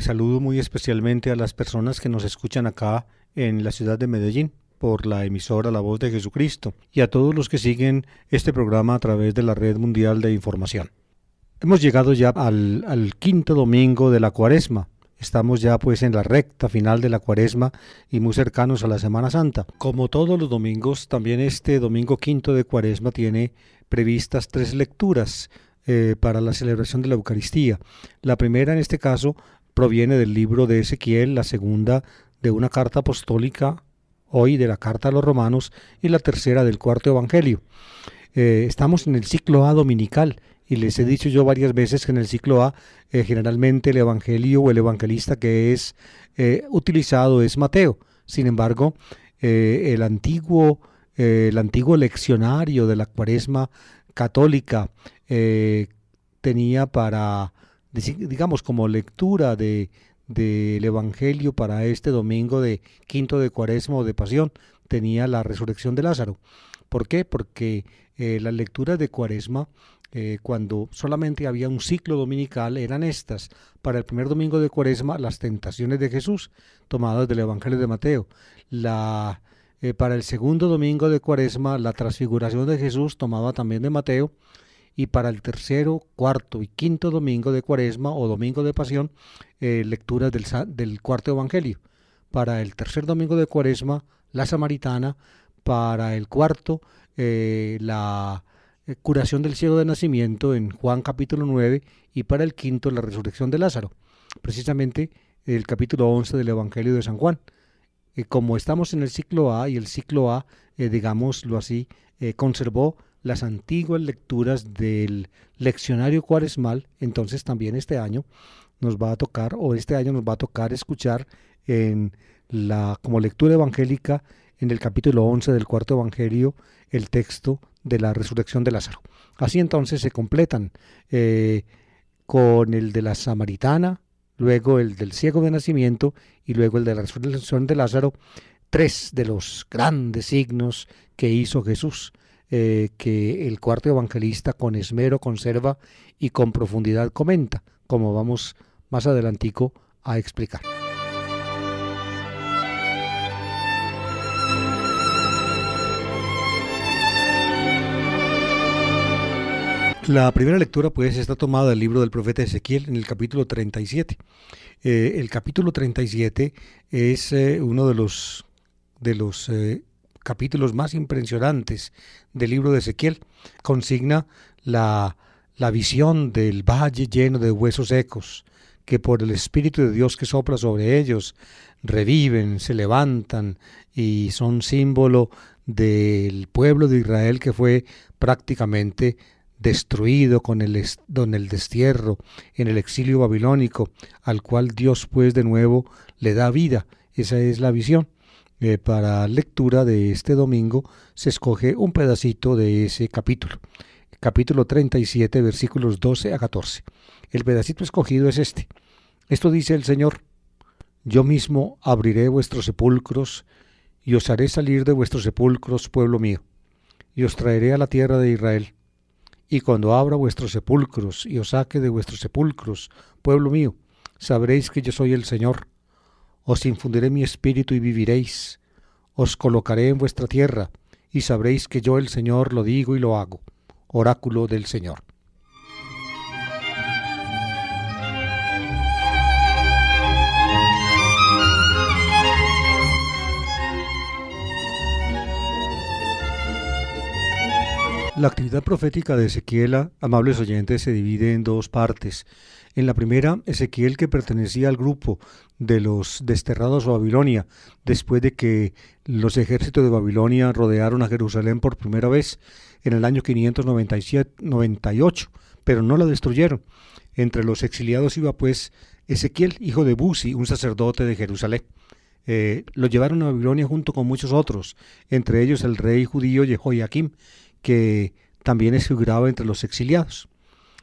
Saludo muy especialmente a las personas que nos escuchan acá en la ciudad de Medellín por la emisora La Voz de Jesucristo y a todos los que siguen este programa a través de la Red Mundial de Información. Hemos llegado ya al quinto domingo de la Cuaresma. Estamos ya pues en la recta final de la Cuaresma y muy cercanos a la Semana Santa. Como todos los domingos, también este domingo quinto de Cuaresma tiene previstas 3 lecturas para la celebración de la Eucaristía. La primera en este caso proviene del libro de Ezequiel, la segunda de una carta apostólica, hoy de la carta a los Romanos, y la tercera del cuarto Evangelio. Estamos en el ciclo A dominical. Y les he dicho yo varias veces que en el ciclo A generalmente el evangelio o el evangelista que es utilizado es Mateo. Sin embargo, el antiguo leccionario de la Cuaresma católica tenía para, digamos, como lectura del evangelio para este domingo de quinto de Cuaresma o de Pasión, tenía la resurrección de Lázaro. ¿Por qué? Porque las lecturas de Cuaresma, cuando solamente había un ciclo dominical, eran estas. Para el primer domingo de Cuaresma, las tentaciones de Jesús, tomadas del Evangelio de Mateo. Para el segundo domingo de Cuaresma, la transfiguración de Jesús, tomada también de Mateo. Y para el tercero, cuarto y quinto domingo de Cuaresma o domingo de Pasión, lecturas del cuarto Evangelio. Para el tercer domingo de Cuaresma, la Samaritana. Para el cuarto, la curación del ciego de nacimiento en Juan capítulo 9, y para el quinto la resurrección de Lázaro, precisamente el capítulo 11 del Evangelio de San Juan. Como estamos en el ciclo A, y el ciclo A, digámoslo así, conservó las antiguas lecturas del leccionario cuaresmal, entonces también este año nos va a tocar escuchar como lectura evangélica en el capítulo 11 del cuarto Evangelio el texto de la resurrección de Lázaro. Así entonces se completan con el de la Samaritana, luego el del ciego de nacimiento y luego el de la resurrección de Lázaro, 3 de los grandes signos que hizo Jesús, que el cuarto evangelista con esmero conserva y con profundidad comenta, como vamos más adelantico a explicar. La primera lectura pues está tomada del libro del profeta Ezequiel en el capítulo 37. El capítulo 37 es uno de los capítulos más impresionantes del libro de Ezequiel. Consigna la visión del valle lleno de huesos secos, que por el Espíritu de Dios que sopla sobre ellos reviven, se levantan y son símbolo del pueblo de Israel que fue prácticamente destruido con el destierro en el exilio babilónico, al cual Dios pues de nuevo le da vida. Esa es la visión. Para lectura de este domingo se escoge un pedacito de ese capítulo 37, versículos 12 a 14. El pedacito escogido es este. Esto dice el Señor: yo mismo abriré vuestros sepulcros y os haré salir de vuestros sepulcros, pueblo mío, y os traeré a la tierra de Israel. Y cuando abra vuestros sepulcros y os saque de vuestros sepulcros, pueblo mío, sabréis que yo soy el Señor. Os infundiré mi espíritu y viviréis. Os colocaré en vuestra tierra y sabréis que yo el Señor lo digo y lo hago. Oráculo del Señor. La actividad profética de Ezequiel, amables oyentes, se divide en 2 partes. En la primera, Ezequiel, que pertenecía al grupo de los desterrados a Babilonia, después de que los ejércitos de Babilonia rodearon a Jerusalén por primera vez en el año 598, pero no la destruyeron. Entre los exiliados iba pues Ezequiel, hijo de Buzi, un sacerdote de Jerusalén. Lo llevaron a Babilonia junto con muchos otros, entre ellos el rey judío Jehoiakim, que también figuraba entre los exiliados.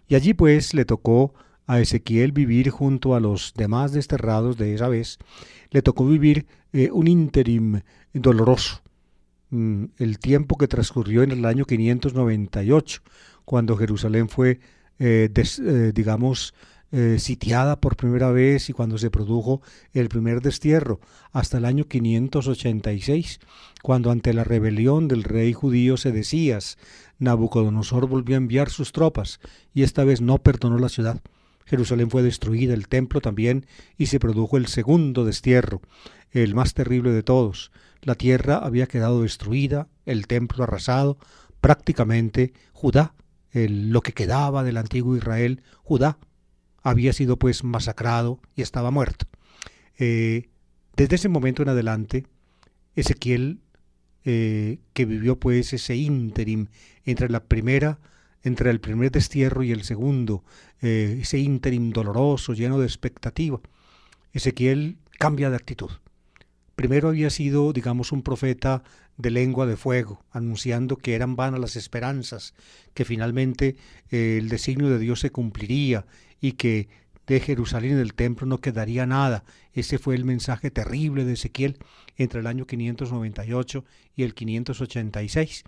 Y allí pues le tocó a Ezequiel vivir junto a los demás desterrados de esa vez. Le tocó vivir un ínterim doloroso. El tiempo que transcurrió en el año 598, cuando Jerusalén fue, sitiada por primera vez y cuando se produjo el primer destierro, hasta el año 586, cuando ante la rebelión del rey judío Sedecías, Nabucodonosor volvió a enviar sus tropas y esta vez no perdonó la ciudad. Jerusalén fue destruida, el templo también, y se produjo el segundo destierro, el más terrible de todos. La tierra había quedado destruida, el templo arrasado, prácticamente Judá, lo que quedaba del antiguo Israel, Judá, había sido pues masacrado y estaba muerto. Desde ese momento en adelante, Ezequiel, que vivió pues ese ínterim entre entre el primer destierro y el segundo, ese ínterim doloroso, lleno de expectativa, Ezequiel cambia de actitud. Primero había sido, digamos, un profeta de lengua de fuego, anunciando que eran vanas las esperanzas, que finalmente el designio de Dios se cumpliría y que de Jerusalén y del templo no quedaría nada. Ese fue el mensaje terrible de Ezequiel entre el año 598 y el 586.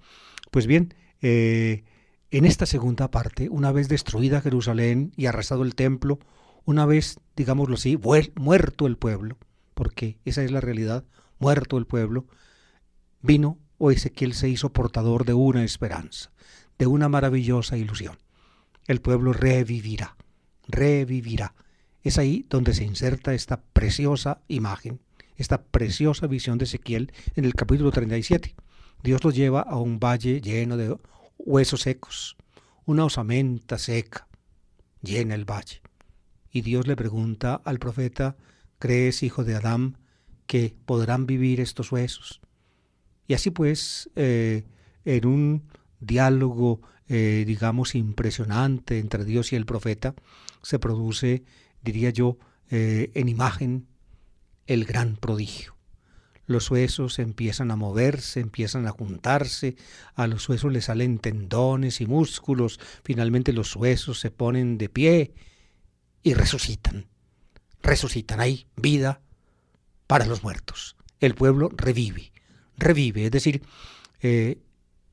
Pues bien, en esta segunda parte, una vez destruida Jerusalén y arrasado el templo, una vez, digámoslo así, muerto el pueblo, porque esa es la realidad, muerto el pueblo, vino o Ezequiel se hizo portador de una esperanza, de una maravillosa ilusión. El pueblo revivirá. Es ahí donde se inserta esta preciosa imagen, esta preciosa visión de Ezequiel en el capítulo 37. Dios lo lleva a un valle lleno de huesos secos, una osamenta seca llena el valle. Y Dios le pregunta al profeta: ¿crees, hijo de Adán, que podrán vivir estos huesos? Y así pues, en un diálogo, digamos, impresionante entre Dios y el profeta, se produce, diría yo, en imagen, el gran prodigio. Los huesos empiezan a moverse, empiezan a juntarse, a los huesos les salen tendones y músculos, finalmente los huesos se ponen de pie y resucitan, hay vida para los muertos. El pueblo revive, es decir,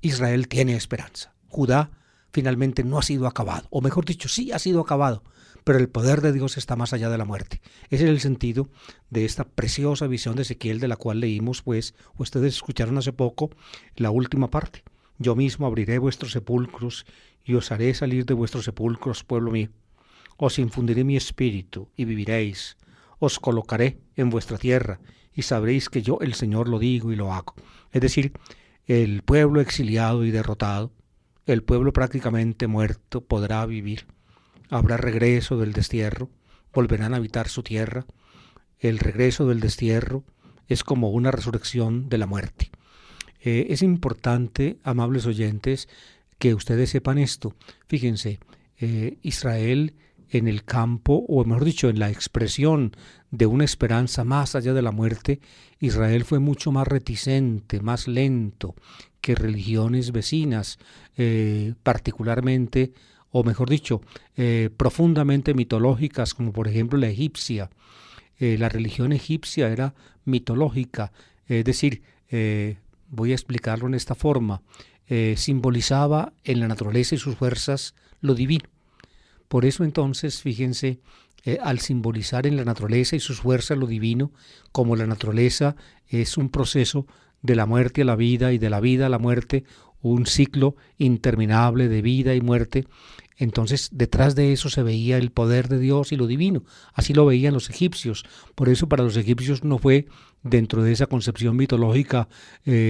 Israel tiene esperanza. Judá finalmente no ha sido acabado, o mejor dicho, sí ha sido acabado, pero el poder de Dios está más allá de la muerte. Ese es el sentido de esta preciosa visión de Ezequiel, de la cual leímos, pues, ustedes escucharon hace poco la última parte. Yo mismo abriré vuestros sepulcros y os haré salir de vuestros sepulcros, pueblo mío. Os infundiré mi espíritu y viviréis. Os colocaré en vuestra tierra y sabréis que yo, el Señor, lo digo y lo hago. Es decir, el pueblo exiliado y derrotado, el pueblo prácticamente muerto, podrá vivir. Habrá regreso del destierro, volverán a habitar su tierra. El regreso del destierro es como una resurrección de la muerte. Es importante, amables oyentes, que ustedes sepan esto. Fíjense, Israel en el campo, o mejor dicho, en la expresión de una esperanza más allá de la muerte, Israel fue mucho más reticente, más lento que religiones vecinas, particularmente, o mejor dicho, profundamente mitológicas, como por ejemplo la egipcia. La religión egipcia era mitológica, es decir, voy a explicarlo en esta forma, simbolizaba en la naturaleza y sus fuerzas lo divino. Por eso entonces, fíjense, al simbolizar en la naturaleza y sus fuerzas lo divino, como la naturaleza es un proceso de la muerte a la vida y de la vida a la muerte, un ciclo interminable de vida y muerte, entonces detrás de eso se veía el poder de Dios y lo divino. Así lo veían los egipcios. Por eso para los egipcios no fue, dentro de esa concepción mitológica,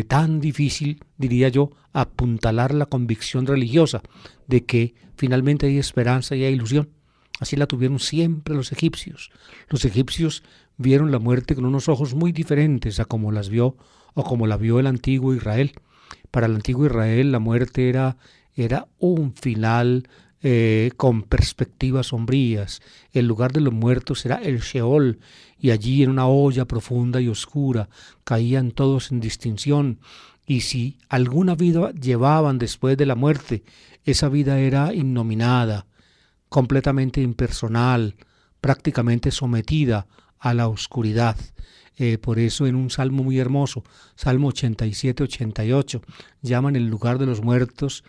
tan difícil, diría yo, apuntalar la convicción religiosa de que finalmente hay esperanza y hay ilusión. Así la tuvieron siempre los egipcios. Los egipcios vieron la muerte con unos ojos muy diferentes a como las vio o como la vio el antiguo Israel. Para el antiguo Israel la muerte era un final con perspectivas sombrías. El lugar de los muertos era el Sheol, y allí en una olla profunda y oscura caían todos sin distinción, y si alguna vida llevaban después de la muerte, esa vida era innominada, completamente impersonal, prácticamente sometida a la oscuridad. Por eso en un salmo muy hermoso, Salmo 87-88, llaman el lugar de los muertos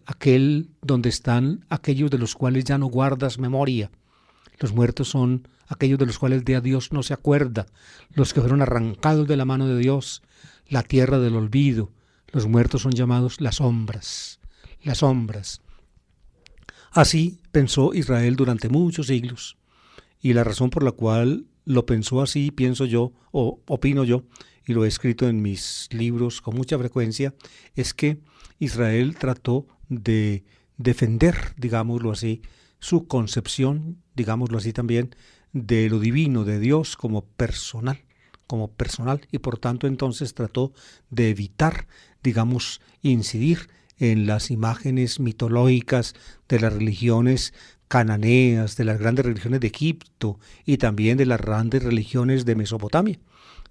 aquel donde están aquellos de los cuales ya no guardas memoria. Los muertos son aquellos de los cuales ya Dios no se acuerda, los que fueron arrancados de la mano de Dios, la tierra del olvido. Los muertos son llamados las sombras, las sombras. Así pensó Israel durante muchos siglos, y la razón por la cual lo pensó así, pienso yo, o opino yo, y lo he escrito en mis libros con mucha frecuencia, es que Israel trató de defender, digámoslo así, su concepción, digámoslo así también, de lo divino, de Dios como personal, y por tanto entonces trató de evitar, digamos, incidir en las imágenes mitológicas de las religiones cananeas, de las grandes religiones de Egipto y también de las grandes religiones de Mesopotamia.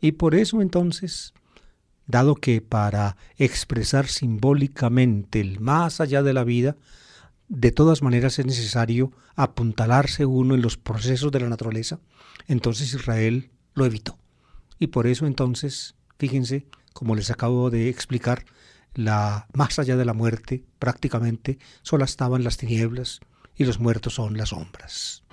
Y por eso entonces, dado que para expresar simbólicamente el más allá de la vida, de todas maneras es necesario apuntalarse uno en los procesos de la naturaleza, entonces Israel lo evitó. Y por eso entonces, fíjense, como les acabo de explicar, más allá de la muerte, prácticamente, solo estaban las tinieblas y los muertos son las sombras.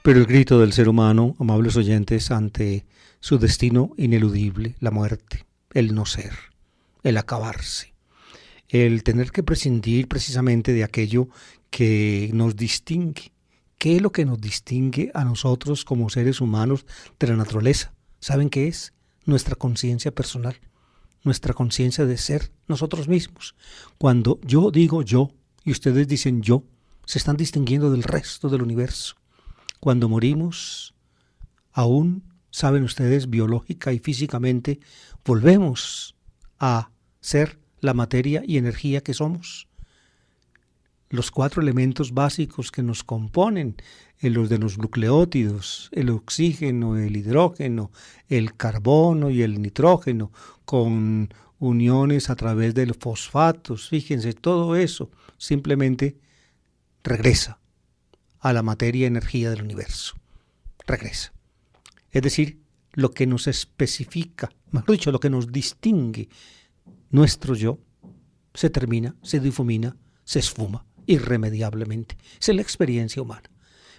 Pero el grito del ser humano, amables oyentes, ante su destino ineludible, la muerte, el no ser, el acabarse, el tener que prescindir precisamente de aquello que nos distingue. ¿Qué es lo que nos distingue a nosotros como seres humanos de la naturaleza? ¿Saben qué es? Nuestra conciencia personal, nuestra conciencia de ser nosotros mismos. Cuando yo digo yo y ustedes dicen yo, se están distinguiendo del resto del universo. Cuando morimos, aún, saben ustedes, biológica y físicamente, volvemos a ser la materia y energía que somos. Los 4 elementos básicos que nos componen, los de los nucleótidos, el oxígeno, el hidrógeno, el carbono y el nitrógeno, con uniones a través de los fosfatos, fíjense, todo eso simplemente regresa a la materia y energía del universo. Regresa. Es decir, lo que nos especifica, mejor dicho, lo que nos distingue, nuestro yo, se termina, se difumina, se esfuma irremediablemente. Esa es la experiencia humana.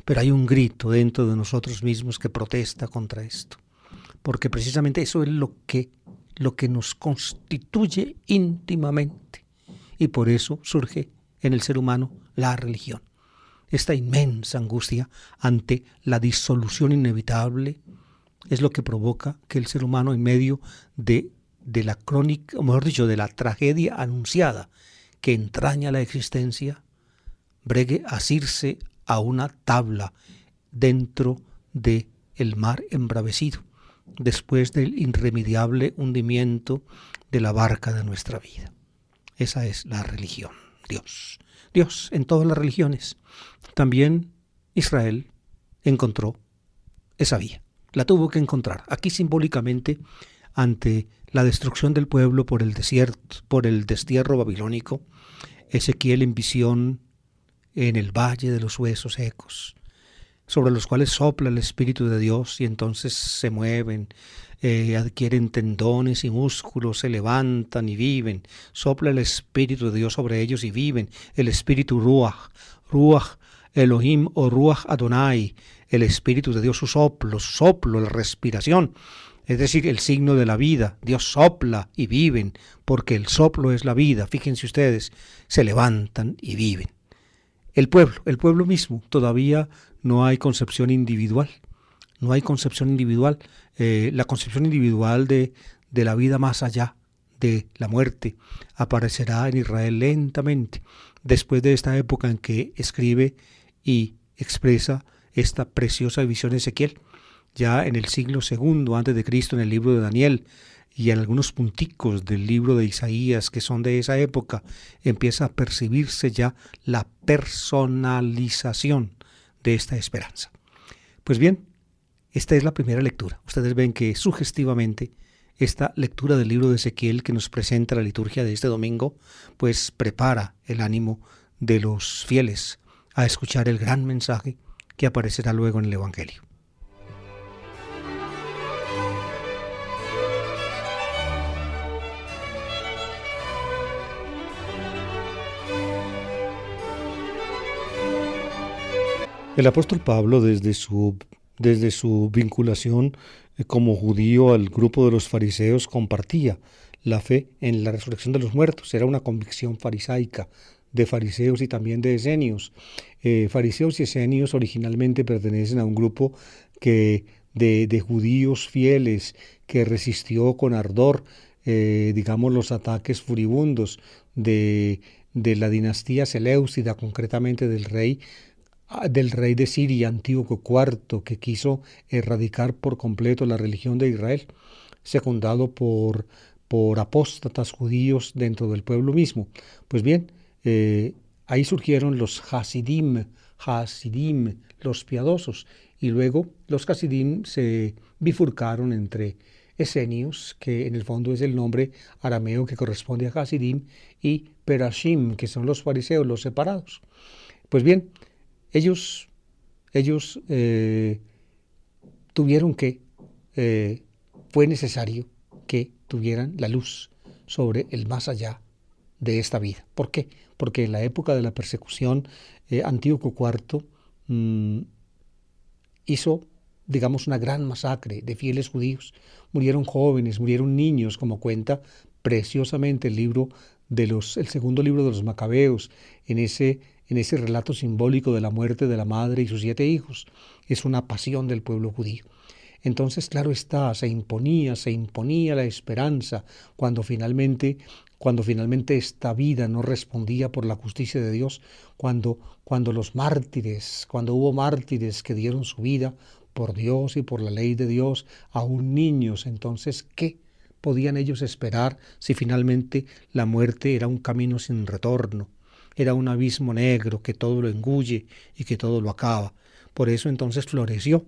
Pero hay un grito dentro de nosotros mismos que protesta contra esto. Porque precisamente eso es lo que nos constituye íntimamente. Y por eso surge en el ser humano la religión. Esta inmensa angustia ante la disolución inevitable es lo que provoca que el ser humano, en medio de la crónica, o mejor dicho, de la tragedia anunciada que entraña la existencia, bregue asirse a una tabla dentro del mar embravecido, después del irremediable hundimiento de la barca de nuestra vida. Esa es la religión, Dios. Dios en todas las religiones. También Israel encontró esa vía. La tuvo que encontrar. Aquí simbólicamente, ante la destrucción del pueblo por el desierto, por el destierro babilónico, Ezequiel en visión en el valle de los huesos secos, sobre los cuales sopla el Espíritu de Dios y entonces se mueven, adquieren tendones y músculos, se levantan y viven. Sopla el Espíritu de Dios sobre ellos y viven. El Espíritu Ruach Elohim o Ruach Adonai, el Espíritu de Dios, su soplo, la respiración. Es decir, el signo de la vida. Dios sopla y viven, porque el soplo es la vida. Fíjense ustedes, se levantan y viven. El pueblo mismo, todavía no hay concepción individual. No hay concepción individual. La concepción individual de la vida más allá de la muerte aparecerá en Israel lentamente, después de esta época en que escribe y expresa esta preciosa visión de Ezequiel. Ya en el siglo II antes de Cristo, en el libro de Daniel y en algunos punticos del libro de Isaías que son de esa época, empieza a percibirse ya la personalización de esta esperanza. Pues bien, esta es la primera lectura. Ustedes ven que sugestivamente esta lectura del libro de Ezequiel que nos presenta la liturgia de este domingo, pues prepara el ánimo de los fieles a escuchar el gran mensaje que aparecerá luego en el Evangelio. El apóstol Pablo, desde su vinculación como judío al grupo de los fariseos, compartía la fe en la resurrección de los muertos. Era una convicción farisaica de fariseos y también de esenios. Fariseos y esenios originalmente pertenecen a un grupo de judíos fieles que resistió con ardor, digamos, los ataques furibundos de la dinastía seleucida, concretamente del rey de Siria, Antíoco IV, que quiso erradicar por completo la religión de Israel, secundado por apóstatas judíos dentro del pueblo mismo. Pues bien, ahí surgieron los Hasidim, los piadosos, y luego los Hasidim se bifurcaron entre esenios, que en el fondo es el nombre arameo que corresponde a Hasidim, y Perashim, que son los fariseos, los separados. Pues bien, ellos tuvieron fue necesario que tuvieran la luz sobre el más allá de esta vida. ¿Por qué? Porque en la época de la persecución, Antíoco IV hizo, digamos, una gran masacre de fieles judíos. Murieron jóvenes, murieron niños, como cuenta preciosamente el segundo libro de los Macabeos, en ese relato simbólico de la muerte de la madre y sus 7 hijos. Es una pasión del pueblo judío. Entonces, claro está, se imponía la esperanza cuando finalmente esta vida no respondía por la justicia de Dios, cuando hubo mártires que dieron su vida por Dios y por la ley de Dios, aún niños. Entonces, ¿qué podían ellos esperar si finalmente la muerte era un camino sin retorno? Era un abismo negro que todo lo engulle y que todo lo acaba. Por eso entonces floreció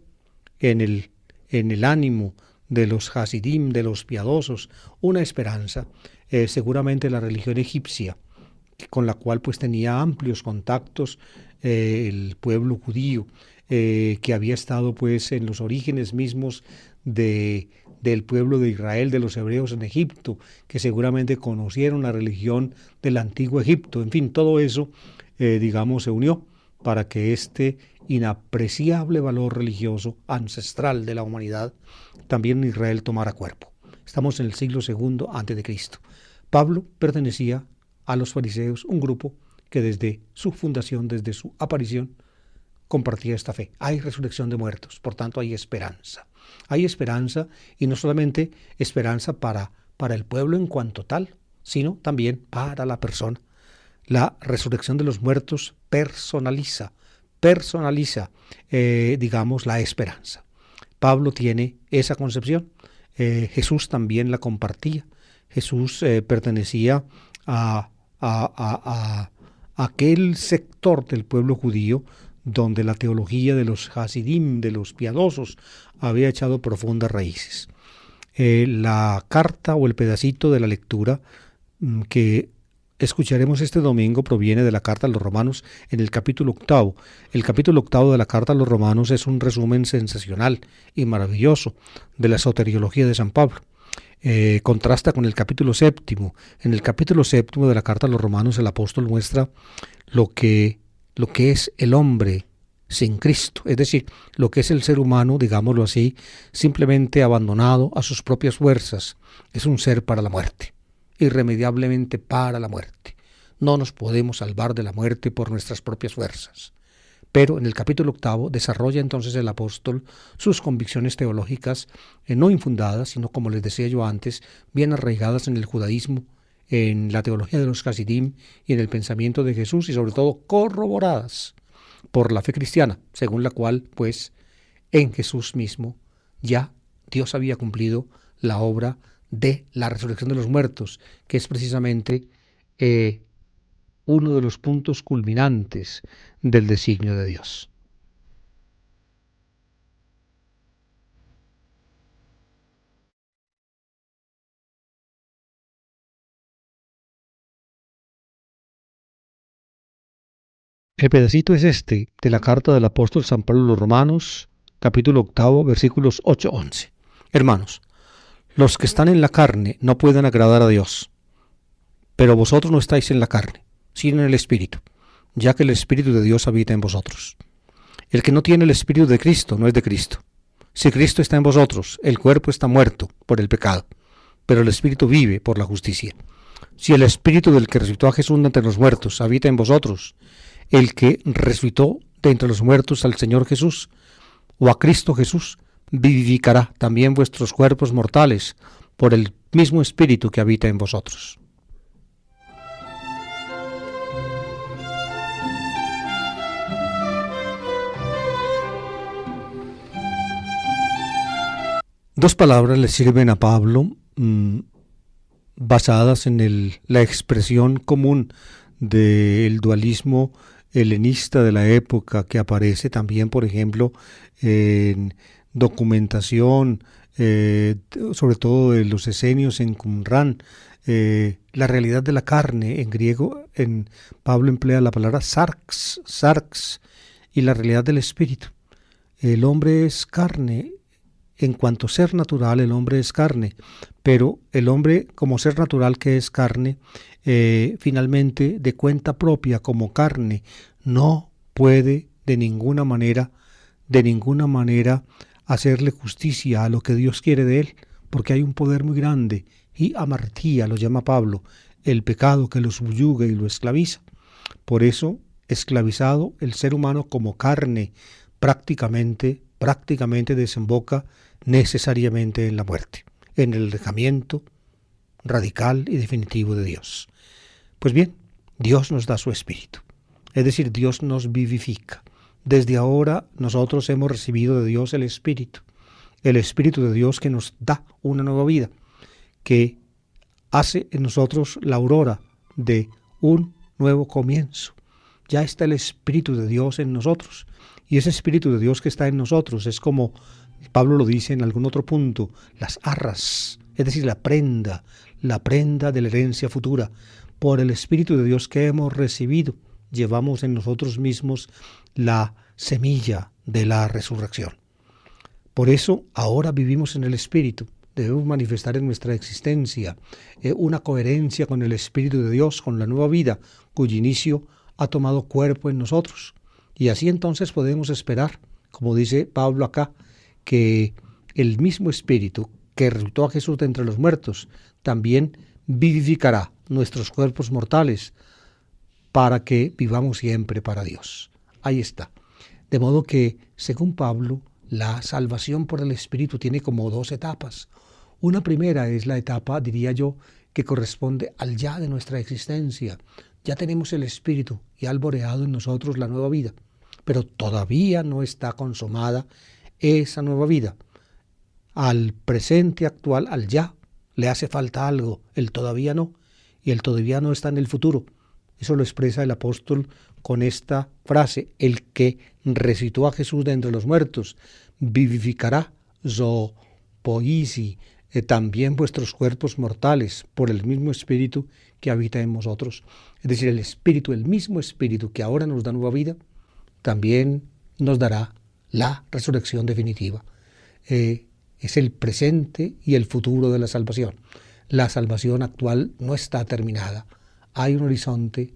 en el ánimo de los Hasidim, de los piadosos, una esperanza, seguramente la religión egipcia, con la cual pues tenía amplios contactos el pueblo judío, que había estado pues en los orígenes mismos del pueblo de Israel, de los hebreos en Egipto, que seguramente conocieron la religión del antiguo Egipto. En fin, todo eso, digamos, se unió para que este inapreciable valor religioso ancestral de la humanidad también en Israel tomara cuerpo. Estamos en el siglo II a.C. Pablo pertenecía a los fariseos, un grupo que desde su fundación, desde su aparición, compartía esta fe. Hay resurrección de muertos, por tanto hay esperanza. Hay esperanza, y no solamente esperanza para el pueblo en cuanto tal, sino también para la persona. La resurrección de los muertos personaliza, digamos, la esperanza. Pablo tiene esa concepción. Jesús también la compartía. Jesús pertenecía a aquel sector del pueblo judío donde la teología de los Hasidim, de los piadosos, había echado profundas raíces. La carta o el pedacito de la lectura que escucharemos este domingo proviene de la carta a los Romanos en el capítulo 8. El capítulo 8 de la carta a los Romanos es un resumen sensacional y maravilloso de la soteriología de San Pablo. Contrasta con el capítulo 7. En el capítulo 7 de la carta a los Romanos el apóstol muestra lo que es el hombre sin Cristo, es decir, lo que es el ser humano, digámoslo así, simplemente abandonado a sus propias fuerzas. Es un ser para la muerte, irremediablemente para la muerte. No nos podemos salvar de la muerte por nuestras propias fuerzas. Pero en el capítulo 8 desarrolla entonces el apóstol sus convicciones teológicas, no infundadas, sino, como les decía yo antes, bien arraigadas en el judaísmo, en la teología de los Hasidim y en el pensamiento de Jesús, y sobre todo corroboradas por la fe cristiana, según la cual, pues, en Jesús mismo ya Dios había cumplido la obra de la resurrección de los muertos, que es precisamente uno de los puntos culminantes del designio de Dios. El pedacito es este, de la carta del apóstol San Pablo a los Romanos, capítulo 8, versículos 8-11. Hermanos, los que están en la carne no pueden agradar a Dios, pero vosotros no estáis en la carne, sino en el Espíritu, ya que el Espíritu de Dios habita en vosotros. El que no tiene el Espíritu de Cristo no es de Cristo. Si Cristo está en vosotros, el cuerpo está muerto por el pecado, pero el Espíritu vive por la justicia. Si el Espíritu del que resucitó a Jesús de entre los muertos habita en vosotros, el que resucitó de entre los muertos al Señor Jesús, o a Cristo Jesús, vivificará también vuestros cuerpos mortales por el mismo Espíritu que habita en vosotros. Dos palabras le sirven a Pablo basadas en la expresión común del dualismo helenista de la época, que aparece también, por ejemplo, en documentación, sobre todo de los esenios en Qumran. La realidad de la carne, en griego, Pablo emplea la palabra sarx, y la realidad del espíritu. El hombre es carne. En cuanto ser natural, el hombre es carne, pero el hombre, como ser natural que es carne, finalmente, de cuenta propia, como carne, no puede de ninguna manera hacerle justicia a lo que Dios quiere de él, porque hay un poder muy grande, y amartía, lo llama Pablo, el pecado que lo subyuga y lo esclaviza. Por eso, esclavizado, el ser humano como carne prácticamente desemboca necesariamente en la muerte, en el alejamiento radical y definitivo de Dios. Pues bien, Dios nos da su Espíritu, es decir, Dios nos vivifica. Desde ahora nosotros hemos recibido de Dios el Espíritu de Dios que nos da una nueva vida, que hace en nosotros la aurora de un nuevo comienzo. Ya está el Espíritu de Dios en nosotros, y ese Espíritu de Dios que está en nosotros es como Pablo lo dice en algún otro punto, las arras, es decir, la prenda de la herencia futura. Por el Espíritu de Dios que hemos recibido, llevamos en nosotros mismos la semilla de la resurrección. Por eso ahora vivimos en el Espíritu. Debemos manifestar en nuestra existencia una coherencia con el Espíritu de Dios, con la nueva vida, cuyo inicio ha tomado cuerpo en nosotros. Y así entonces podemos esperar, como dice Pablo acá, que el mismo Espíritu que resucitó a Jesús de entre los muertos también vivificará nuestros cuerpos mortales para que vivamos siempre para Dios. Ahí está. De modo que, según Pablo, la salvación por el Espíritu tiene como dos etapas. Una primera es la etapa, diría yo, que corresponde al ya de nuestra existencia. Ya tenemos el Espíritu y ha alboreado en nosotros la nueva vida, pero todavía no está consumada esa nueva vida. Al presente actual, al ya, le hace falta algo, el todavía no, y el todavía no está en el futuro. Eso lo expresa el apóstol con esta frase: el que resucitó a Jesús de entre los muertos vivificará también vuestros cuerpos mortales por el mismo Espíritu que habita en vosotros. Es decir, el mismo Espíritu que ahora nos da nueva vida, también nos dará la resurrección definitiva. Es el presente y el futuro de la salvación. La salvación actual no está terminada. Hay un horizonte,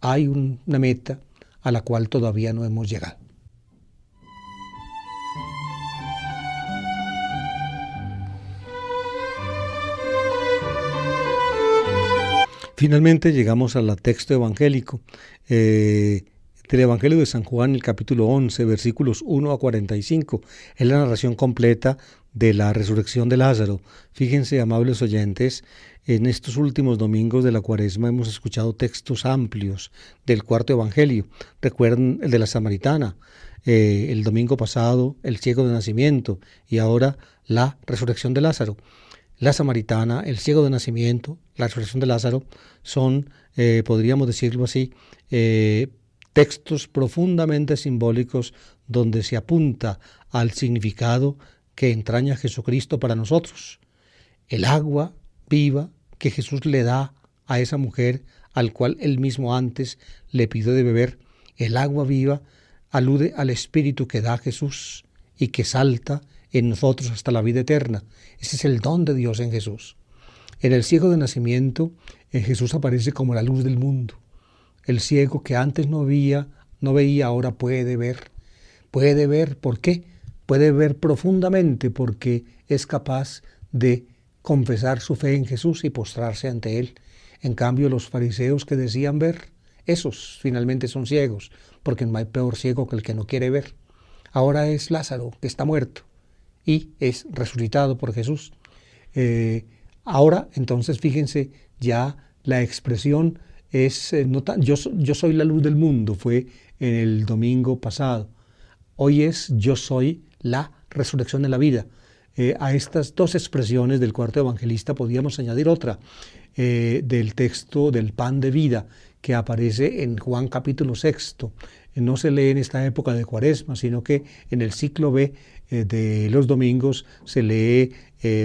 hay una meta a la cual todavía no hemos llegado. Finalmente llegamos al texto evangélico del Evangelio de San Juan, el capítulo 11, versículos 1 a 45. Es la narración completa de la resurrección de Lázaro. Fíjense, amables oyentes, en estos últimos domingos de la Cuaresma hemos escuchado textos amplios del cuarto Evangelio. Recuerden el de la Samaritana, el domingo pasado el ciego de nacimiento, y ahora la resurrección de Lázaro. La Samaritana, el ciego de nacimiento, la resurrección de Lázaro son, podríamos decirlo así, textos profundamente simbólicos donde se apunta al significado que entraña Jesucristo para nosotros. El agua viva que Jesús le da a esa mujer, al cual él mismo antes le pidió de beber, el agua viva alude al Espíritu que da Jesús y que salta en nosotros hasta la vida eterna. Ese es el don de Dios en Jesús. En el ciego de nacimiento, Jesús aparece como la luz del mundo. El ciego que antes no veía, ahora puede ver. puede ver. ¿Por qué? Puede ver profundamente porque es capaz de confesar su fe en Jesús y postrarse ante Él. En cambio, los fariseos que decían ver, esos finalmente son ciegos, porque no hay peor ciego que el que no quiere ver. Ahora es Lázaro, que está muerto y es resucitado por Jesús. Ahora, entonces, fíjense, ya la expresión es, yo soy la luz del mundo, fue en el domingo pasado. Hoy es yo soy la resurrección de la vida. A estas dos expresiones del cuarto evangelista podríamos añadir otra del texto del pan de vida que aparece en Juan capítulo 6. No se lee en esta época de Cuaresma, sino que en el ciclo B de los domingos se lee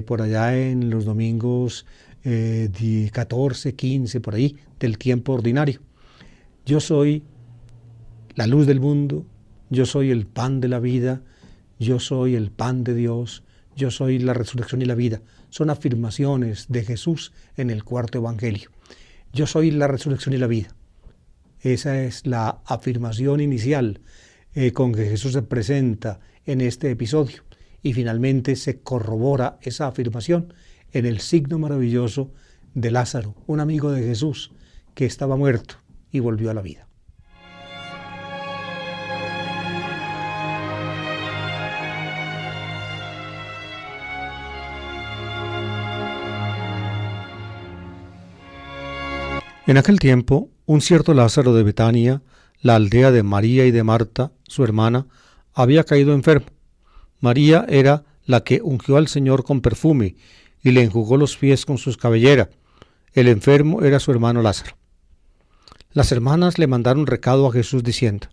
por allá en los domingos 14, 15, por ahí, del tiempo ordinario. Yo soy la luz del mundo, yo soy el pan de la vida, yo soy el pan de Dios, yo soy la resurrección y la vida. Son afirmaciones de Jesús en el cuarto evangelio. Yo soy la resurrección y la vida. Esa es la afirmación inicial con que Jesús se presenta en este episodio. Y finalmente se corrobora esa afirmación en el signo maravilloso de Lázaro, un amigo de Jesús que estaba muerto y volvió a la vida. En aquel tiempo, un cierto Lázaro de Betania, la aldea de María y de Marta, su hermana, había caído enfermo. María era la que ungió al Señor con perfume y le enjugó los pies con sus cabelleras. El enfermo era su hermano Lázaro. Las hermanas le mandaron recado a Jesús diciendo: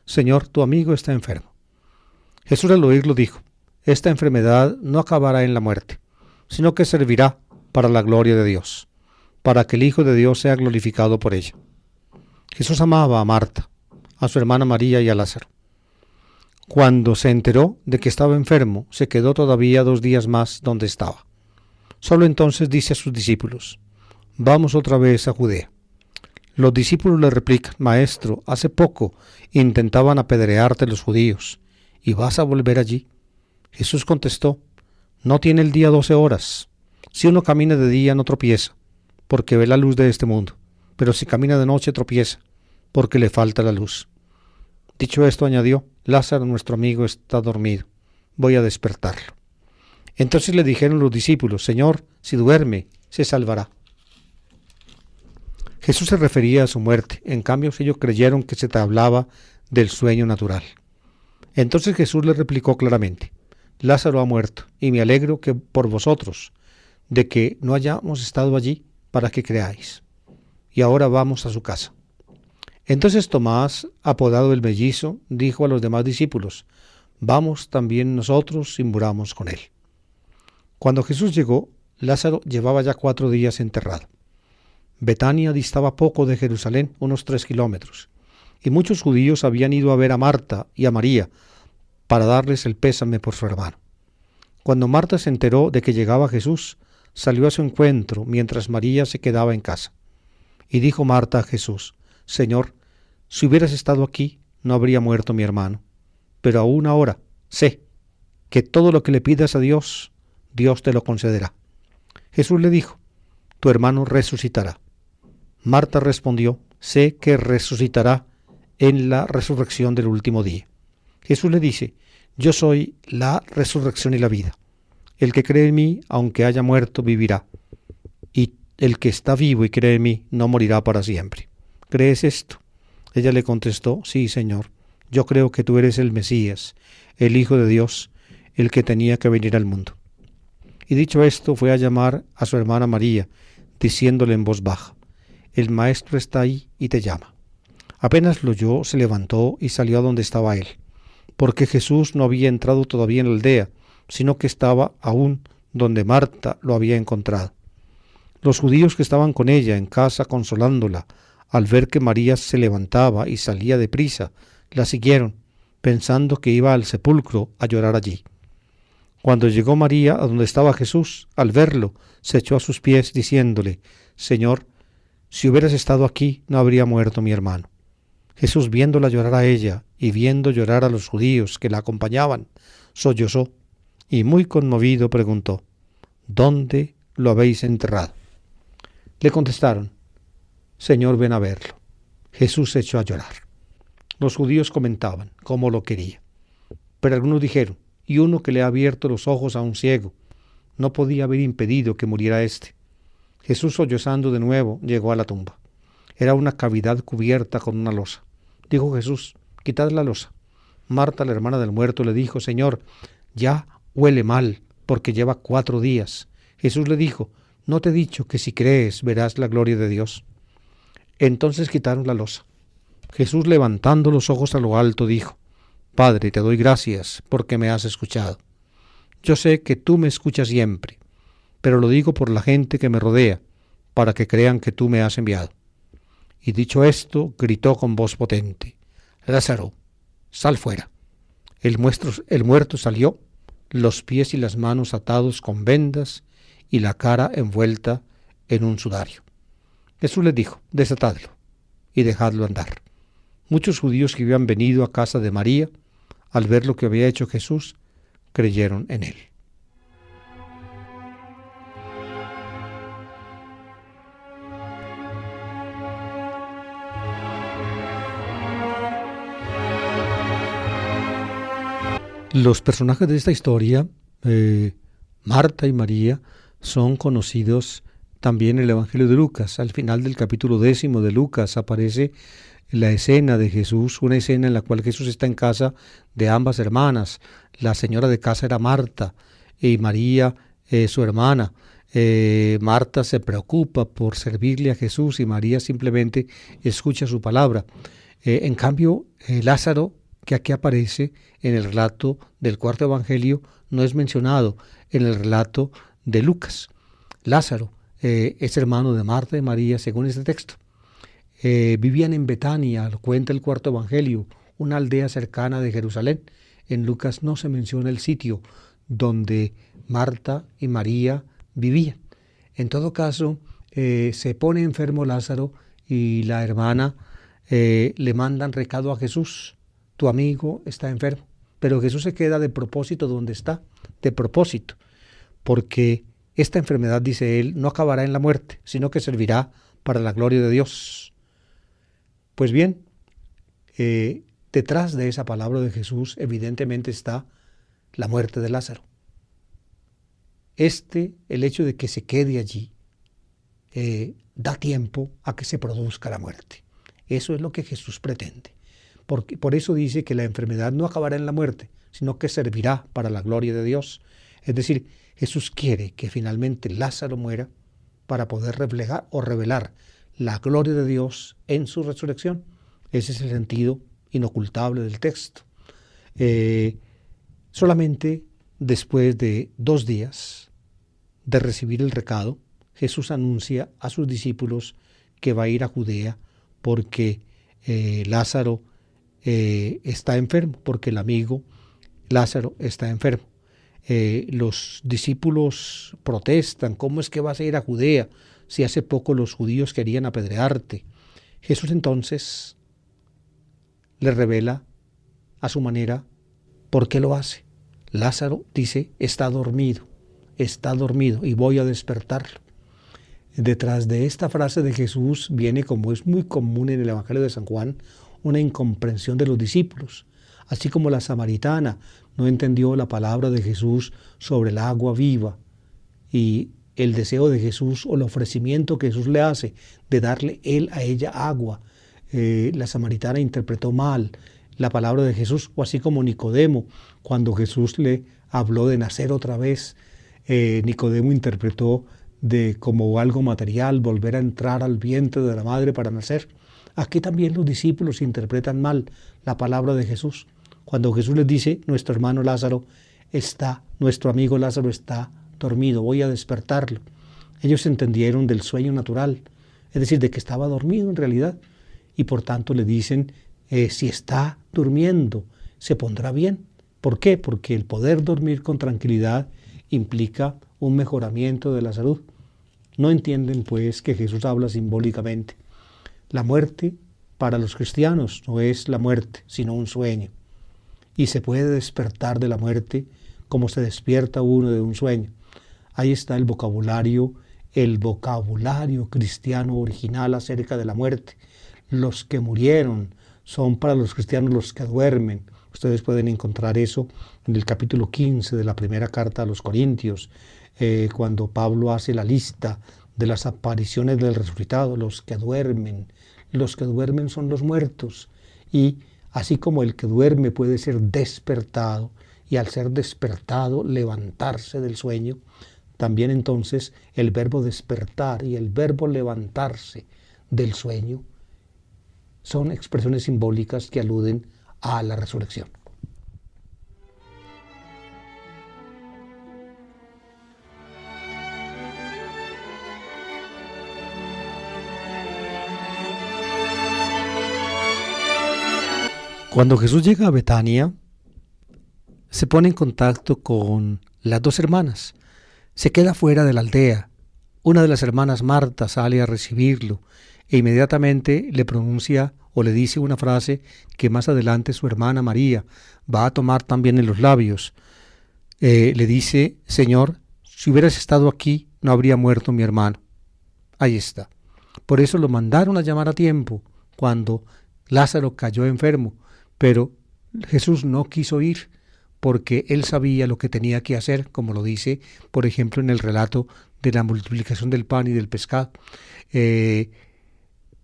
Señor, tu amigo está enfermo. Jesús al oírlo dijo: Esta enfermedad no acabará en la muerte, sino que servirá para la gloria de Dios, para que el Hijo de Dios sea glorificado por ella. Jesús amaba a Marta, a su hermana María y a Lázaro. Cuando se enteró de que estaba enfermo, se quedó todavía 2 días más donde estaba. Solo entonces dice a sus discípulos: Vamos otra vez a Judea. Los discípulos le replican: Maestro, hace poco intentaban apedrearte los judíos, ¿y vas a volver allí? Jesús contestó: No tiene el día 12 horas. Si uno camina de día no tropieza, porque ve la luz de este mundo, pero si camina de noche tropieza, porque le falta la luz. Dicho esto, añadió: Lázaro, nuestro amigo, está dormido. Voy a despertarlo. Entonces le dijeron los discípulos: Señor, si duerme, se salvará. Jesús se refería a su muerte, en cambio ellos creyeron que se hablaba del sueño natural. Entonces Jesús les replicó claramente: Lázaro ha muerto, y me alegro que por vosotros, de que no hayamos estado allí para que creáis. Y ahora vamos a su casa. Entonces Tomás, apodado el mellizo, dijo a los demás discípulos: Vamos también nosotros y muramos con él. Cuando Jesús llegó, Lázaro llevaba ya 4 días enterrado. Betania distaba poco de Jerusalén, unos 3 kilómetros, y muchos judíos habían ido a ver a Marta y a María para darles el pésame por su hermano. Cuando Marta se enteró de que llegaba Jesús, salió a su encuentro mientras María se quedaba en casa. Y dijo Marta a Jesús: Señor, si hubieras estado aquí, no habría muerto mi hermano. Pero aún ahora sé que todo lo que le pidas a Dios, Dios te lo concederá. Jesús le dijo: Tu hermano resucitará. Marta respondió: Sé que resucitará en la resurrección del último día. Jesús le dice: Yo soy la resurrección y la vida. El que cree en mí, aunque haya muerto, vivirá. Y el que está vivo y cree en mí, no morirá para siempre. ¿Crees esto? Ella le contestó: Sí, Señor. Yo creo que tú eres el Mesías, el Hijo de Dios, el que tenía que venir al mundo. Y dicho esto, fue a llamar a su hermana María, diciéndole en voz baja: El Maestro está ahí y te llama. Apenas lo oyó, se levantó y salió a donde estaba él, porque Jesús no había entrado todavía en la aldea, sino que estaba aún donde Marta lo había encontrado. Los judíos que estaban con ella en casa consolándola, al ver que María se levantaba y salía deprisa, la siguieron, pensando que iba al sepulcro a llorar allí. Cuando llegó María a donde estaba Jesús, al verlo, se echó a sus pies diciéndole: Señor, si hubieras estado aquí, no habría muerto mi hermano. Jesús, viéndola llorar a ella y viendo llorar a los judíos que la acompañaban, sollozó y muy conmovido preguntó: ¿Dónde lo habéis enterrado? Le contestaron: Señor, ven a verlo. Jesús se echó a llorar. Los judíos comentaban cómo lo quería. Pero algunos dijeron: y uno que le ha abierto los ojos a un ciego, no podía haber impedido que muriera éste. Jesús, sollozando de nuevo, llegó a la tumba. Era una cavidad cubierta con una losa. Dijo Jesús: quitad la losa. Marta, la hermana del muerto, le dijo: Señor, ya huele mal, porque lleva 4 días. Jesús le dijo: ¿no te he dicho que si crees verás la gloria de Dios? Entonces quitaron la losa. Jesús, levantando los ojos a lo alto, dijo: Padre, te doy gracias porque me has escuchado. Yo sé que tú me escuchas siempre, pero lo digo por la gente que me rodea, para que crean que tú me has enviado. Y dicho esto, gritó con voz potente: Lázaro, sal fuera. El muerto salió, los pies y las manos atados con vendas y la cara envuelta en un sudario. Jesús les dijo: desatadlo y dejadlo andar. Muchos judíos que habían venido a casa de María, al ver lo que había hecho Jesús, creyeron en él. Los personajes de esta historia, Marta y María, son conocidos también en el Evangelio de Lucas. Al final del capítulo 10 de Lucas aparece la escena de Jesús, una escena en la cual Jesús está en casa de ambas hermanas. La señora de casa era Marta y María, su hermana. Marta se preocupa por servirle a Jesús y María simplemente escucha su palabra. En cambio, Lázaro, que aquí aparece en el relato del cuarto evangelio, no es mencionado en el relato de Lucas. Lázaro es hermano de Marta y María, según este texto. Vivían en Betania, lo cuenta el cuarto evangelio, una aldea cercana de Jerusalén. En Lucas no se menciona el sitio donde Marta y María vivían. En todo caso, se pone enfermo Lázaro y la hermana le mandan recado a Jesús: tu amigo está enfermo. Pero Jesús se queda de propósito donde está, de propósito, porque esta enfermedad, dice él, no acabará en la muerte, sino que servirá para la gloria de Dios. Pues bien, detrás de esa palabra de Jesús evidentemente está la muerte de Lázaro. El hecho de que se quede allí, da tiempo a que se produzca la muerte. Eso es lo que Jesús pretende. Por eso dice que la enfermedad no acabará en la muerte, sino que servirá para la gloria de Dios. Es decir, Jesús quiere que finalmente Lázaro muera para poder reflejar o revelar la gloria de Dios en su resurrección. Ese es el sentido inocultable del texto. Solamente después de 2 días de recibir el recado, Jesús anuncia a sus discípulos que va a ir a Judea porque Lázaro está enfermo, porque el amigo Lázaro está enfermo. Los discípulos protestan: ¿cómo es que vas a ir a Judea si hace poco los judíos querían apedrearte? Jesús entonces le revela a su manera por qué lo hace. Lázaro, dice, está dormido y voy a despertarlo. Detrás de esta frase de Jesús viene, como es muy común en el Evangelio de San Juan, una incomprensión de los discípulos. Así como la samaritana no entendió la palabra de Jesús sobre el agua viva y el deseo de Jesús o el ofrecimiento que Jesús le hace de darle él a ella agua. La samaritana interpretó mal la palabra de Jesús, o así como Nicodemo, cuando Jesús le habló de nacer otra vez, Nicodemo interpretó como algo material, volver a entrar al vientre de la madre para nacer. Aquí también los discípulos interpretan mal la palabra de Jesús. Cuando Jesús les dice: nuestro amigo Lázaro está dormido, voy a despertarlo. Ellos entendieron del sueño natural, es decir, de que estaba dormido en realidad, y por tanto le dicen: si está durmiendo, se pondrá bien. ¿Por qué? Porque el poder dormir con tranquilidad implica un mejoramiento de la salud. No entienden, pues, que Jesús habla simbólicamente. La muerte para los cristianos no es la muerte, sino un sueño. Y se puede despertar de la muerte como se despierta uno de un sueño. Ahí está el vocabulario cristiano original acerca de la muerte. Los que murieron son para los cristianos los que duermen. Ustedes pueden encontrar eso en el capítulo 15 de la primera carta a los Corintios, cuando Pablo hace la lista de las apariciones del resucitado, los que duermen. Los que duermen son los muertos. Y así como el que duerme puede ser despertado, y al ser despertado levantarse del sueño, también entonces el verbo despertar y el verbo levantarse del sueño son expresiones simbólicas que aluden a la resurrección. Cuando Jesús llega a Betania, se pone en contacto con las dos hermanas. Se queda fuera de la aldea. Una de las hermanas, Marta, sale a recibirlo e inmediatamente le pronuncia o le dice una frase que más adelante su hermana María va a tomar también en los labios. Le dice: Señor, si hubieras estado aquí, no habría muerto mi hermano. Ahí está. Por eso lo mandaron a llamar a tiempo, cuando Lázaro cayó enfermo, pero Jesús no quiso ir, porque él sabía lo que tenía que hacer, como lo dice, por ejemplo, en el relato de la multiplicación del pan y del pescado.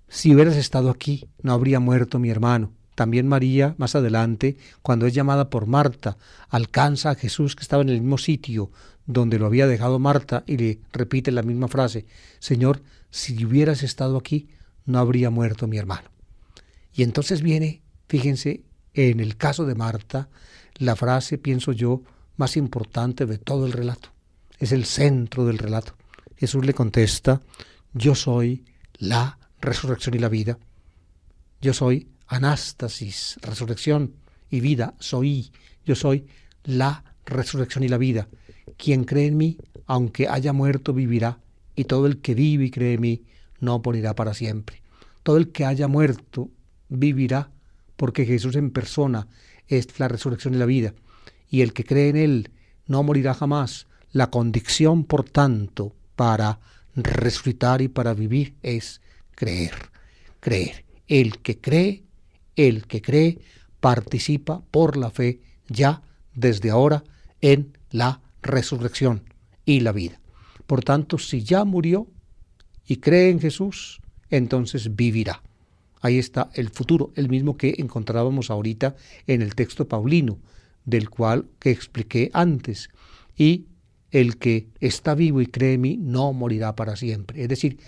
Si hubieras estado aquí, no habría muerto mi hermano. También María, más adelante, cuando es llamada por Marta, alcanza a Jesús, que estaba en el mismo sitio donde lo había dejado Marta, y le repite la misma frase: Señor, si hubieras estado aquí, no habría muerto mi hermano. Y entonces viene, fíjense, en el caso de Marta, la frase, pienso yo, más importante de todo el relato. Es el centro del relato. Jesús le contesta: yo soy la resurrección y la vida. Yo soy anástasis, resurrección y vida, soy. Yo soy la resurrección y la vida. Quien cree en mí, aunque haya muerto, vivirá. Y todo el que vive y cree en mí, no morirá para siempre. Todo el que haya muerto, vivirá, porque Jesús en persona es la resurrección y la vida. Y el que cree en él no morirá jamás. La condición, por tanto, para resucitar y para vivir es creer. Creer. El que cree, participa por la fe ya desde ahora en la resurrección y la vida. Por tanto, si ya murió y cree en Jesús, entonces vivirá. Ahí está el futuro, el mismo que encontrábamos ahorita en el texto paulino, del cual que expliqué antes. Y el que está vivo y cree en mí no morirá para siempre. Es decir,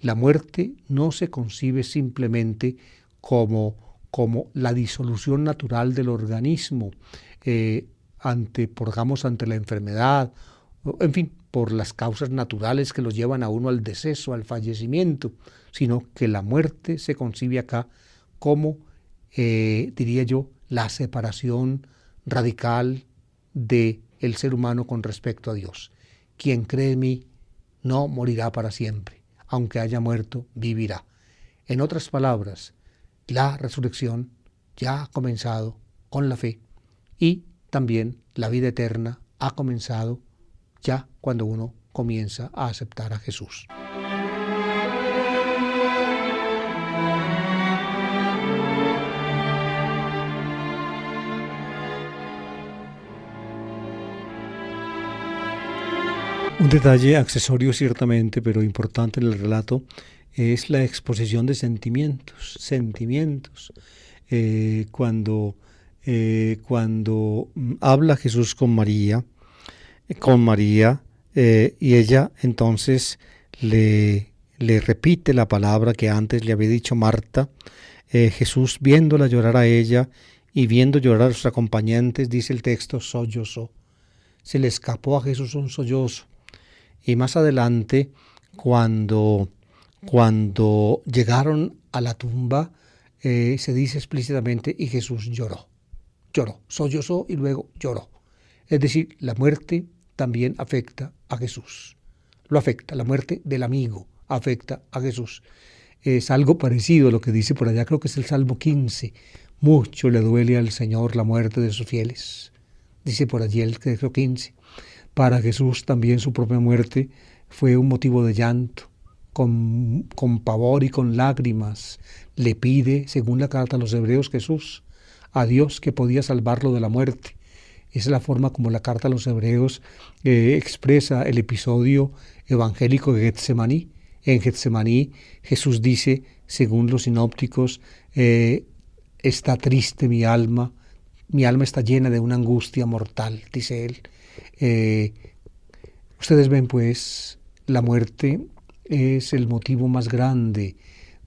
la muerte no se concibe simplemente como la disolución natural del organismo, ante la enfermedad, en fin, por las causas naturales que los llevan a uno al deceso, al fallecimiento, sino que la muerte se concibe acá como, diría yo, la separación radical del ser humano con respecto a Dios. Quien cree en mí no morirá para siempre, aunque haya muerto, vivirá. En otras palabras, la resurrección ya ha comenzado con la fe, y también la vida eterna ha comenzado ya cuando uno comienza a aceptar a Jesús. Un detalle accesorio ciertamente, pero importante en el relato, es la exposición de sentimientos. Cuando habla Jesús con María, y ella entonces le repite la palabra que antes le había dicho Marta. Jesús, viéndola llorar a ella y viendo llorar a sus acompañantes, dice el texto, sollozó. Se le escapó a Jesús un sollozo. Y más adelante, cuando llegaron a la tumba, se dice explícitamente, y Jesús lloró, sollozó y luego lloró. Es decir, la muerte también afecta a Jesús. Lo afecta, la muerte del amigo afecta a Jesús. es algo parecido a lo que dice por allá, creo que es el Salmo 15. Mucho le duele al Señor la muerte de sus fieles. Dice por allí el Creo 15. Para Jesús también su propia muerte fue un motivo de llanto. Con pavor y con lágrimas le pide, según la carta a los hebreos, Jesús a Dios que podía salvarlo de la muerte. Esa es la forma como la carta a los hebreos expresa el episodio evangélico de Getsemaní. En Getsemaní Jesús dice, según los sinópticos, está triste mi alma está llena de una angustia mortal, dice él. Ustedes ven pues, la muerte es el motivo más grande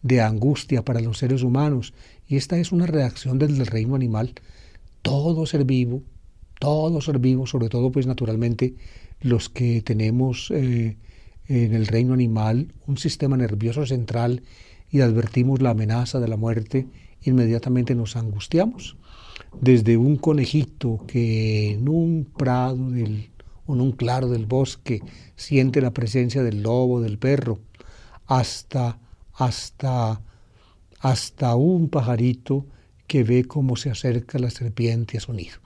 de angustia para los seres humanos, y esta es una reacción del reino animal. Todo ser vivo, sobre todo pues naturalmente los que tenemos en el reino animal un sistema nervioso central y advertimos la amenaza de la muerte, inmediatamente nos angustiamos. Desde un conejito que en un prado o en un claro del bosque siente la presencia del lobo, del perro, hasta un pajarito que ve cómo se acerca la serpiente a su nido.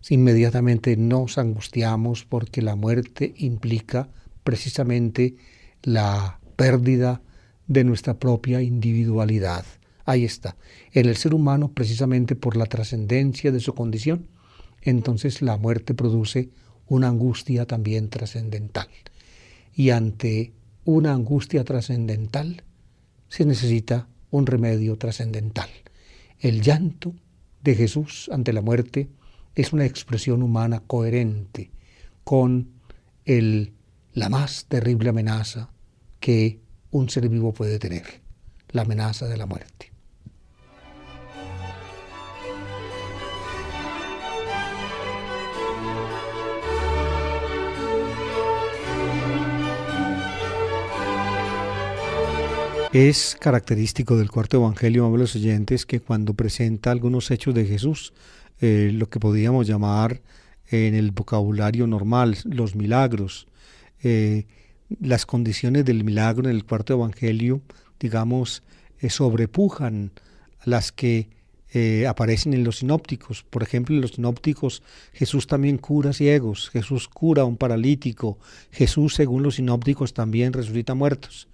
Inmediatamente nos angustiamos porque la muerte implica precisamente la pérdida de nuestra propia individualidad. Ahí está, en el ser humano, precisamente por la trascendencia de su condición, entonces la muerte produce una angustia también trascendental. Y ante una angustia trascendental se necesita un remedio trascendental. El llanto de Jesús ante la muerte es una expresión humana coherente con la más terrible amenaza que un ser vivo puede tener, la amenaza de la muerte. Es característico del cuarto evangelio, amables oyentes, que cuando presenta algunos hechos de Jesús, lo que podríamos llamar en el vocabulario normal, los milagros, las condiciones del milagro en el cuarto evangelio, digamos, sobrepujan las que aparecen en los sinópticos. Por ejemplo, en los sinópticos Jesús también cura ciegos, Jesús cura a un paralítico, Jesús, según los sinópticos, también resucita muertos.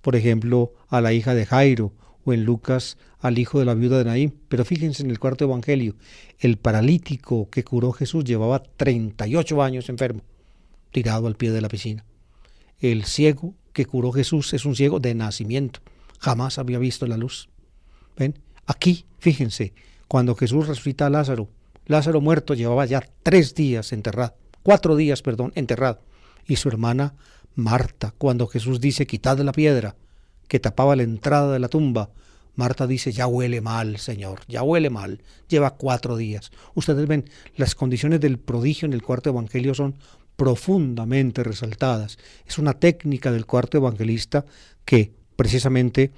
Por ejemplo, a la hija de Jairo, o en Lucas al hijo de la viuda de Naín. Pero fíjense en el cuarto evangelio, el paralítico que curó Jesús llevaba 38 años enfermo, tirado al pie de la piscina. El ciego que curó Jesús es un ciego de nacimiento, jamás había visto la luz. ¿Ven? Aquí, fíjense, cuando Jesús resucita a Lázaro, Lázaro muerto llevaba ya 4 días enterrado, y su hermana Marta, cuando Jesús dice, quitad la piedra que tapaba la entrada de la tumba, Marta dice, ya huele mal, Señor, ya huele mal, lleva 4 días. Ustedes ven, las condiciones del prodigio en el cuarto evangelio son profundamente resaltadas. Es una técnica del cuarto evangelista que precisamente,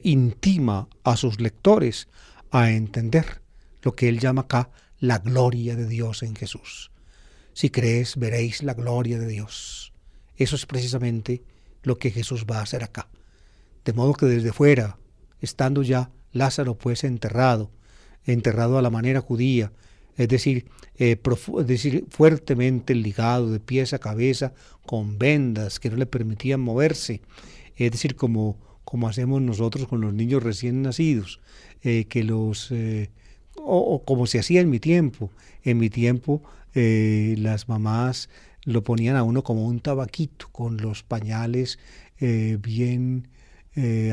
intima a sus lectores a entender lo que él llama acá la gloria de Dios en Jesús. Si crees, veréis la gloria de Dios. Eso es precisamente lo que Jesús va a hacer acá. De modo que desde fuera, estando ya Lázaro pues enterrado a la manera judía, es decir, fuertemente ligado de pies a cabeza con vendas que no le permitían moverse, es decir, como hacemos nosotros con los niños recién nacidos, o como se hacía en mi tiempo. En mi tiempo las mamás lo ponían a uno como un tabaquito, con los pañales bien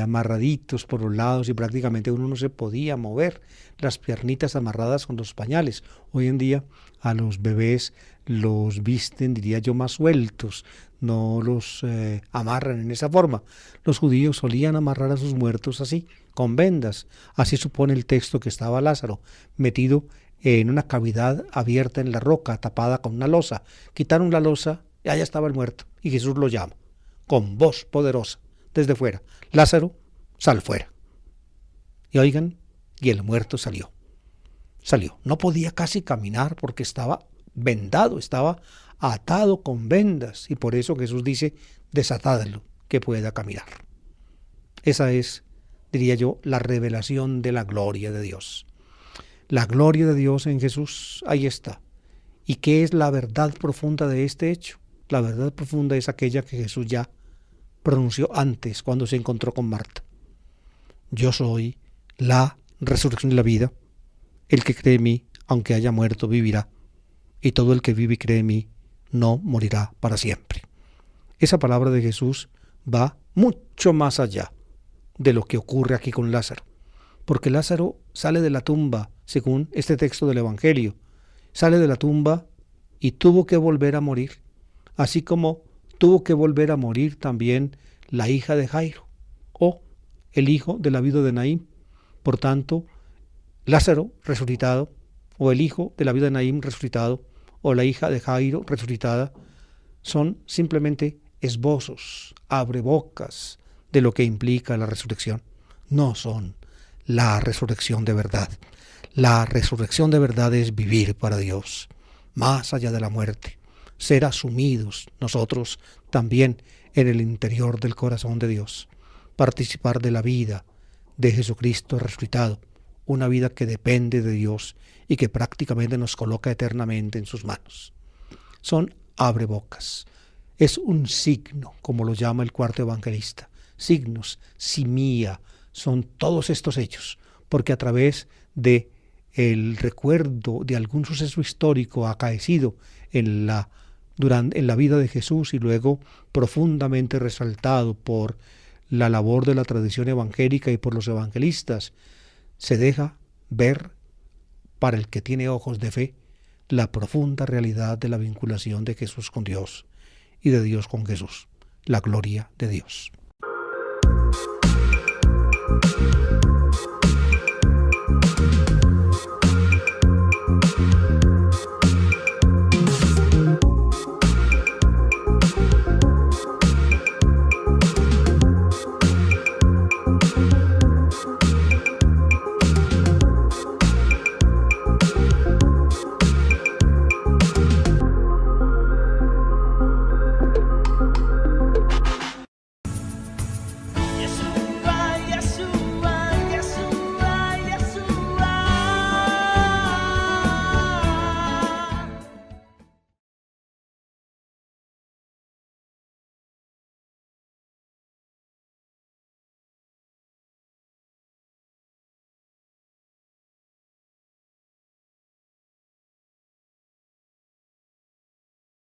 amarraditos por los lados, y prácticamente uno no se podía mover, las piernitas amarradas con los pañales. Hoy en día a los bebés los visten, diría yo, más sueltos, no los amarran en esa forma. Los judíos solían amarrar a sus muertos así, con vendas. Así supone el texto que estaba Lázaro, metido en una cavidad abierta en la roca, tapada con una losa. Quitaron la losa y allá estaba el muerto, y Jesús lo llama, con voz poderosa, desde fuera, Lázaro, sal fuera. Y oigan, y el muerto salió. No podía casi caminar porque estaba vendado, estaba atado con vendas, y por eso Jesús dice, desatadlo, que pueda caminar. Esa es, diría yo, la revelación de la gloria de Dios. La gloria de Dios en Jesús, ahí está. ¿Y qué es la verdad profunda de este hecho? La verdad profunda es aquella que Jesús ya pronunció antes cuando se encontró con Marta. Yo soy la resurrección y la vida. El que cree en mí, aunque haya muerto, vivirá. Y todo el que vive y cree en mí, no morirá para siempre. Esa palabra de Jesús va mucho más allá de lo que ocurre aquí con Lázaro. Porque Lázaro sale de la tumba, según este texto del Evangelio. Sale de la tumba y tuvo que volver a morir. Así como tuvo que volver a morir también la hija de Jairo o el hijo de la viuda de Naín. Por tanto, Lázaro resucitado, o el hijo de la viuda de Naín resucitado, o la hija de Jairo resucitada, son simplemente esbozos, abrebocas de lo que implica la resurrección. No son la resurrección de verdad. La resurrección de verdad es vivir para Dios, más allá de la muerte, ser asumidos nosotros también en el interior del corazón de Dios, participar de la vida de Jesucristo resucitado, una vida que depende de Dios y que prácticamente nos coloca eternamente en sus manos. Son abrebocas. Es un signo, como lo llama el cuarto evangelista. Signos, simía, son todos estos hechos, porque a través de el recuerdo de algún suceso histórico acaecido en la vida de Jesús y luego profundamente resaltado por la labor de la tradición evangélica y por los evangelistas, se deja ver, para el que tiene ojos de fe, la profunda realidad de la vinculación de Jesús con Dios y de Dios con Jesús, la gloria de Dios.